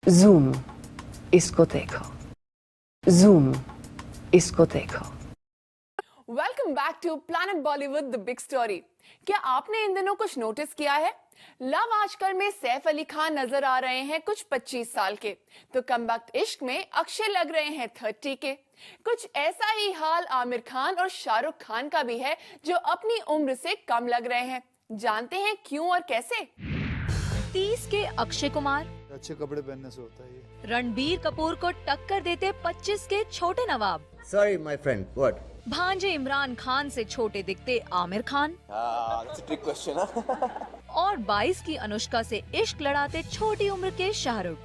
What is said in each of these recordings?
Zoom, इसको देखो. Zoom, इसको देखो. Welcome back to Planet Bollywood the big story. क्या आपने इन दिनों कुछ नोटिस किया है? लव आजकल में सैफ अली खान नजर आ रहे हैं कुछ 25 साल के, तो कमबख्त इश्क में अक्षय लग रहे हैं 30 के। कुछ ऐसा ही हाल आमिर खान और शाहरुख खान का भी है, जो अपनी उम्र से कम लग रहे हैं। जानते हैं क्यों और कैसे? 30 के अक्षय कुमार, अच्छे कपड़े पहनने से होता है ये। रणबीर कपूर को टक्कर देते 25 के छोटे नवाब। Sorry, my friend. What? भांजे इमरान खान से छोटे दिखते Aamir Khan. That's a trick question, huh? और 22 की अनुष्का से इश्क लड़ाते छोटी उम्र के शाहरुख।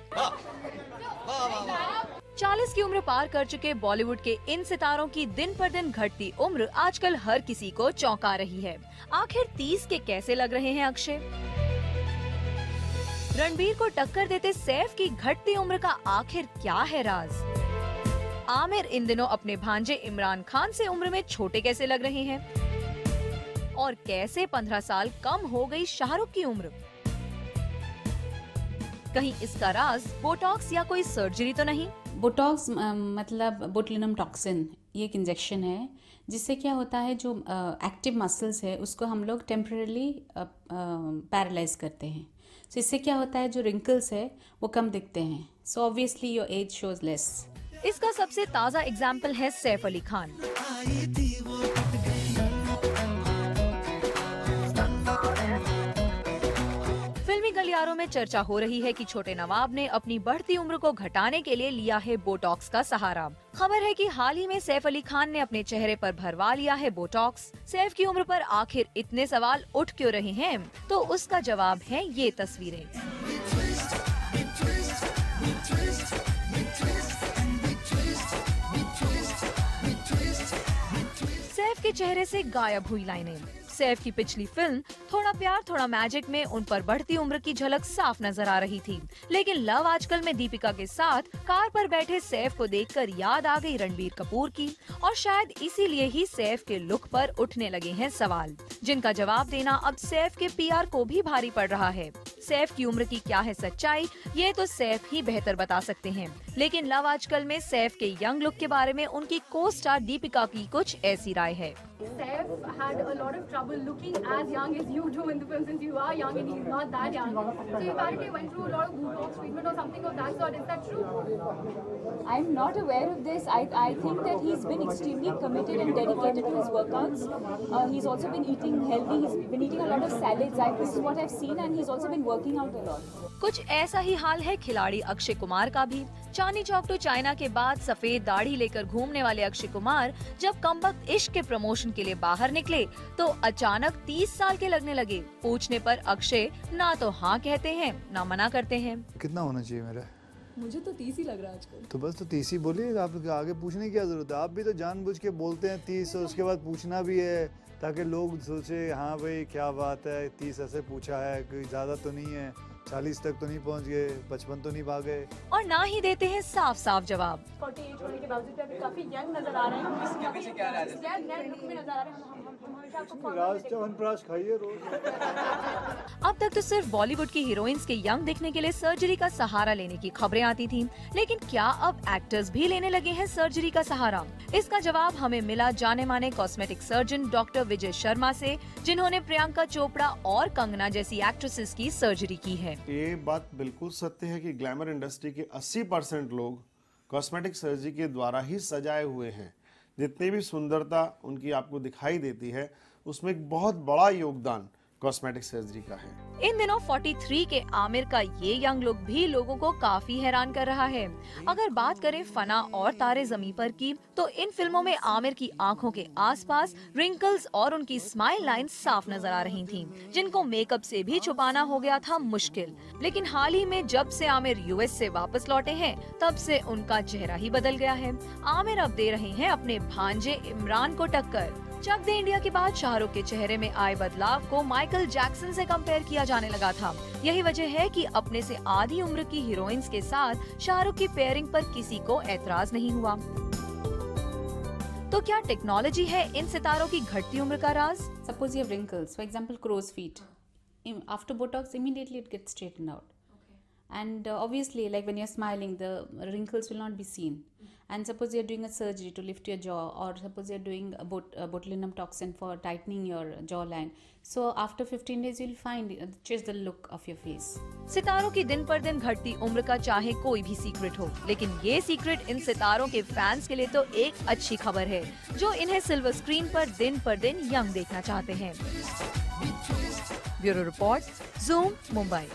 40 की उम्र पार कर चुके बॉलीवुड के इन सितारों की दिन पर दिन घटती उम्र आजकल हर किसी को चौंका रही है। आखिर 30 के कैसे लग रहे हैं अक्षय? रणबीर को टक्कर देते सैफ की घटती उम्र का आखिर क्या है राज? आमिर इन दिनों अपने भांजे इमरान खान से उम्र में छोटे कैसे लग रहे हैं? और कैसे 15 साल कम हो गई शाहरुख की उम्र? कहीं इसका राज बोटॉक्स या कोई सर्जरी तो नहीं? बोटॉक्स मतलब बोtulinum टॉक्सिन, ये एक इंजेक्शन है जिससे क्या होता है, जो एक्टिव मसल्स है उसको हम लोग टेम्परेली पैरालाइज करते हैं। तो इससे क्या होता है, जो रिंकल्स है वो कम दिखते हैं। So obviously your age shows less. इसका सबसे ताज़ा एग्जाम्पल है सैफ अली खान। फिल्मी गलियारों में चर्चा हो रही है कि छोटे नवाब ने अपनी बढ़ती उम्र को घटाने के लिए लिया है बोटॉक्स का सहारा। खबर है कि हाल ही में सैफ अली खान ने अपने चेहरे पर भरवा लिया है बोटॉक्स। सैफ की उम्र पर आखिर इतने सवाल उठ क्यों रहे हैं? तो उसका जवाब है ये तस्वीरें। सैफ के चेहरे से गायब हुई लाइनें। सैफ की पिछली फिल्म थोड़ा प्यार थोड़ा मैजिक में उन पर बढ़ती उम्र की झलक साफ नजर आ रही थी, लेकिन लव आजकल में दीपिका के साथ कार पर बैठे सैफ को देखकर याद आ गई रणबीर कपूर की, और शायद इसीलिए ही सैफ के लुक पर उठने लगे हैं सवाल, जिनका जवाब देना अब सैफ के पीआर को भी भारी पड़ रहा है। सैफ की उम्र की क्या है सच्चाई, ये तो सैफ ही बेहतर बता सकते हैं, लेकिन लव आजकल में सैफ के यंग लुक के बारे में उनकी को स्टार दीपिका की कुछ ऐसी राय है। Saif had a lot of trouble looking as young as you do in the film, since you are young and he's not that young. So you apparently went through a lot of Botox treatment or something of that sort. Is that true? I'm not aware of this. I think that he's been extremely committed and dedicated to his workouts. He's also been eating healthy. He's been eating a lot of salads. This is what I've seen, and he's also been working out a lot. कुछ ऐसा ही हाल है खिलाड़ी अक्षय कुमार का भी। Chandni Chowk to China के बाद सफेद दाढ़ी लेकर घूमने वाले अक्षय कुमार जब कमबख्त इश्क के प्रमोशन के लिए बाहर निकले तो अचानक 30 साल के लगने लगे। पूछने पर अक्षय ना तो हाँ कहते हैं ना मना करते हैं। कितना होना चाहिए मेरा? मुझे तो 30 ही लग रहा है आजकल। तो बस तो 30 ही बोलिए, आप आगे पूछने की क्या जरूरत है? आप भी तो जानबूझ के बोलते हैं 30 और उसके बाद पूछना भी है ताकि लोग सोचे हाँ भाई क्या बात है, 30 ऐसे पूछा है, कोई ज्यादा तो नहीं है, 40 तक तो नहीं पहुंच गए, 55 तो नहीं भागे। और ना ही देते हैं साफ साफ जवाब। 48 होने के बावजूद भी काफी यंग नजर आ रहे हैं। इसके पीछे क्या राज है? नए लुक में नजर आ रहे हैं। हम हमेशा आपको राज च्यवनप्राश खाइए रोज। अब तक तो सिर्फ बॉलीवुड की हीरोइंस के यंग दिखने के लिए सर्जरी का सहारा लेने की खबरें आती थीं, लेकिन क्या अब एक्टर्स भी लेने लगे हैं सर्जरी का सहारा? इसका जवाब हमें मिला जाने माने cosmetic surgeon doctor Vijay Sharma से, जिन्होंने प्रियंका चोपड़ा और कंगना जैसी एक्ट्रेसेस की सर्जरी की है। ये बात बिल्कुल सत्य है कि ग्लैमर इंडस्ट्री के 80% लोग कॉस्मेटिक सर्जरी के द्वारा ही सजाए हुए हैं। जितनी भी सुंदरता उनकी आपको दिखाई देती है, उसमें एक बहुत बड़ा योगदान कॉस्मेटिक सर्जरी का है। इन दिनों 43 के आमिर का ये यंग लुक भी लोगों को काफी हैरान कर रहा है। अगर बात करें फना और तारे ज़मीं पर की, तो इन फिल्मों में आमिर की आंखों के आसपास रिंकल्स और उनकी स्माइल लाइन साफ नजर आ रही थीं, जिनको मेकअप से भी छुपाना हो गया था मुश्किल। लेकिन हाल ही में जब से आमिर यूएस से वापस लौटे हैं, तब से उनका चेहरा ही बदल गया है। आमिर अब दे रहे हैं अपने भांजे इमरान को टक्कर। चक दे इंडिया के बाद शाहरुख के चेहरे में आए बदलाव को माइकल जैक्सन से कंपेयर किया जाने लगा था। यही वजह है कि अपने से आधी उम्र की हीरोइंस के साथ शाहरुख की पेयरिंग पर किसी को एतराज नहीं हुआ। तो क्या टेक्नोलॉजी है इन सितारों की घटती उम्र का राज? Suppose you have wrinkles, for example, crow's feet. After Botox, immediately it gets straightened out. And obviously, like when you're smiling, the wrinkles will not be seen. And suppose you're doing a surgery to lift your jaw, or suppose you're doing a botulinum toxin for tightening your jawline. So after 15 days, you'll find just the look of your face. सितारों की दिन पर दिन घटती उम्र का चाहे कोई भी सीक्रेट हो, लेकिन ये सीक्रेट इन सितारों के फैंस के लिए तो एक अच्छी खबर है, जो इन्हें सिल्वर स्क्रीन पर दिन यंग देखना चाहते हैं। Bureau report, zoom, Mumbai.